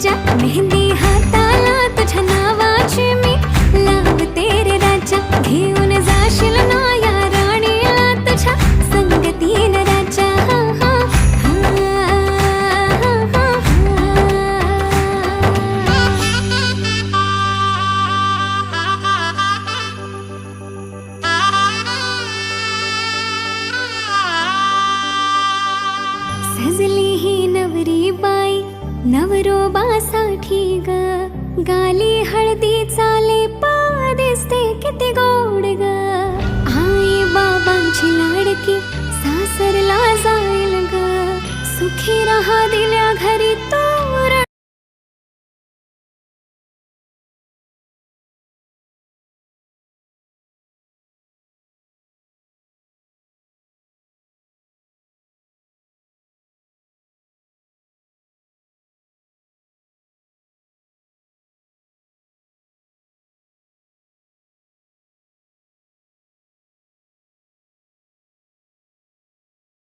राजा, मेहंदी हाताला तुझ्या नावाची मी लावते रे राजा. घेऊन जाशील ना या राणीला तुझ्या संगतीन राजा. सजली ही नवरी बाई नवरोबासाठी ग, गाली हळदी चाले दिसते किती गोड ग. आई बाबांची लाडकी सासरला जाईल ग, सुखी राहा दिल्या घरी तो